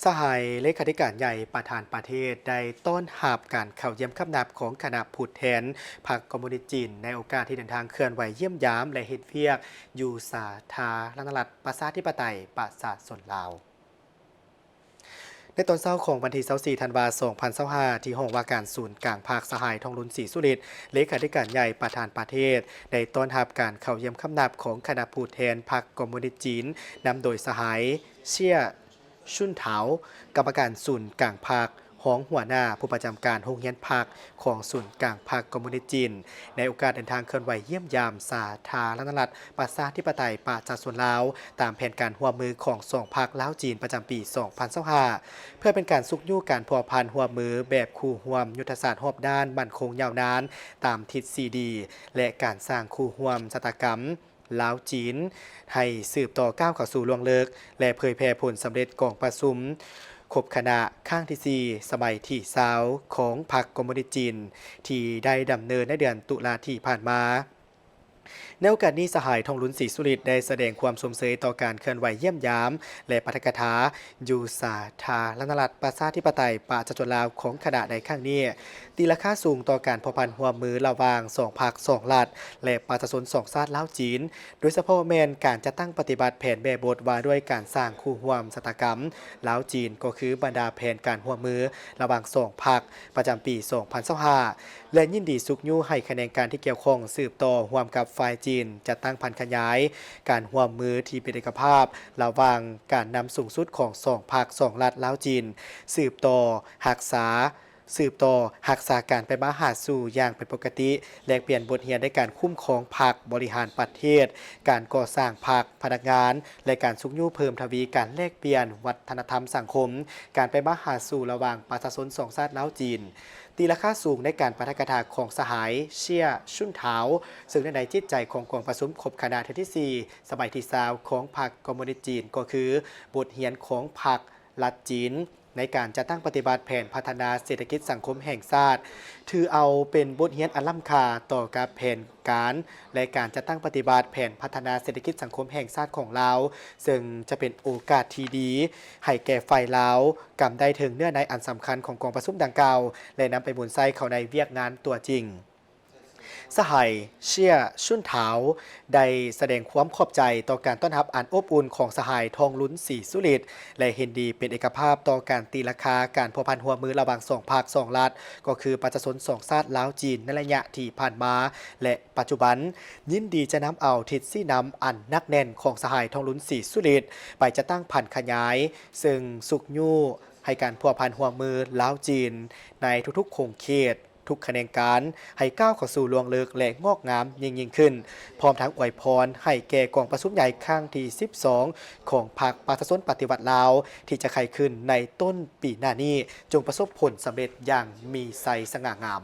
สหายเลขาธิการใหญ่ประธานประเทศได้ต้อนรับการเข้าเยี่ยมคำนับของคณะผู้แทนพรรคคอมมิวนิสต์จีนในโอกาสที่เดินทางเคลื่อนไหวเยี่ยมยามและเฮ็ดเวียกอยู่สาธารณรัฐประชาธิปไตยประชาชนลาวในตอนเช้าของวันที่24ธันวาคม2025ที่ห้องว่าการศูนย์กลางภาคสหายทองลุ้นศรีสุริตเลขาธิการใหญ่ประธานประเทศได้ต้อนรับการเข้าเยี่ยมคำนับของคณะผู้แทนพรรคคอมมิวนิสต์จีนนำโดยสหายเชี่ยชุนเถากรรมการศูนย์กลางภาคของหัวหน้าผู้ประจำการโรงเรียนพรรคของศูนย์กลางพรรคคอมมิวนิสต์จีนในโอกาสเดินทางเคลื่อนไหวเยี่ยมยามสาธารณรัฐประชาธิปไตยประชาชนลาวตามแผนการร่วมมือของสองพรรคลาวจีนประจำปี2025เพื่อเป็นการสุกยู่การพัวพันร่วมมือแบบคู่ร่วมยุทธศาสตร์รอบด้านมั่นคงยาวนานตามทิศซีดีและการสร้างคู่ร่วมชะตากรรมลาวจีนให้สืบต่อก้าวเข้าสู่ล่วงเลิกและเผยแพร่ผลสำเร็จกองประชุมคบคณะข้างที่4สมัยที่20ของพรรคคอมมิวนิสต์จีนที่ได้ดำเนินในเดือนตุลาที่ผ่านมาในโอกาสนี้สหายทองลุ้นศรีสุริตได้แสดงความสมเสยต่อการเคลื่อนไหวเยี่ยมยามและปาฐกถาอยู่สาธารณรัฐประชาธิปไตยประชาชนลาวของคณะในครั้งนี้ตีราคาสูงต่อการพพันหัวมือระหว่างสองพรรคสองรัฐและประชาชนสองชาติลาวจีนโดยเฉพาะแมนการจะตั้งปฏิบัติแผนแบบบทว่าด้วยการสร้างคู่ร่วมชะตากรรมลาวจีนก็คือบรรดาแผนการหัวมือระหว่างสองพรรคประจำปี2025และยินดีสุกยู่ให้คะแนนการที่เกี่ยวข้องสืบต่อร่วมกับฝ่ายจีนจะตั้งพันขยายการร่วมมือที่เป็นเอกภาพระหว่างการนำสูงสุดของสองพรรคสองรัฐลาวจีนสืบต่อหักษาการไปมาหาสู่อย่างเป็นปกติแลกเปลี่ยนบทเรียนในการคุ้มครองพรรคบริหารประเทศการก่อสร้างพรรคพนักงานและการสุกยู่เพิ่มทวีการแลกเปลี่ยนวัฒนธรรมสังคมการไปมาหาสู่ระหว่างประชาชนสองชาติลาวจีนตีราคาสูงในการปาฐกถาของสหายเชี่ยชุนเถาซึ่งในจิตใจของกองประชุมคบคณะที่4สมัยที่20ของพรรคคอมมิวนิสต์จีนก็คือบทเรียนของพรรครัฐจีนในการจะตั้งปฏิบัติแผนพัฒนาเศรษฐกิจสังคมแห่งชาติถือเอาเป็นบทเรียนอันล้ำค่าต่อกับแผนการและการจะตั้งปฏิบัติแผนพัฒนาเศรษฐกิจสังคมแห่งชาติของเราซึ่งจะเป็นโอกาสที่ดีให้แก่ฝ่ายลาวกำได้ถึงเนื้อในอันสำคัญของกองประชุมดังกล่าวและนำไปหมุนไส้เข้าในเวียกงานตัวจริงสหายเชี่ยชุนเถาได้แสดงความขอบใจต่อการต้อนรับอันอบอุ่นของสหายทองลุ้นศรีสุริตและเห็นดีเป็นเอกภาพต่อการตีราคาการพัวพันหัวมือระหว่างสองภาคสองรัฐก็คือประชาชนสองชาติลาวจีนในระยะที่ผ่านมาและปัจจุบันยินดีจะนำเอาทิศซี่นำอันนักแน่นของสหายทองลุ้นศรีสุริตไปจะตั้งพันขยายซึ่งสุกยู่ให้การพัวพันหัวมือลาวจีนในทุกๆโครงเขตทุกคะแนนการให้ก้าวเข้าสู่ลวงเลิกและงอกงามยิ่งขึ้นพร้อมทั้งอวยพรให้แก่กองประชุมใหญ่ครั้งที่12ของพรรคประชาชนปฏิวัติลาวที่จะไขขึ้นในต้นปีหน้านี้จงประสบผลสำเร็จอย่างมีไสสง่างาม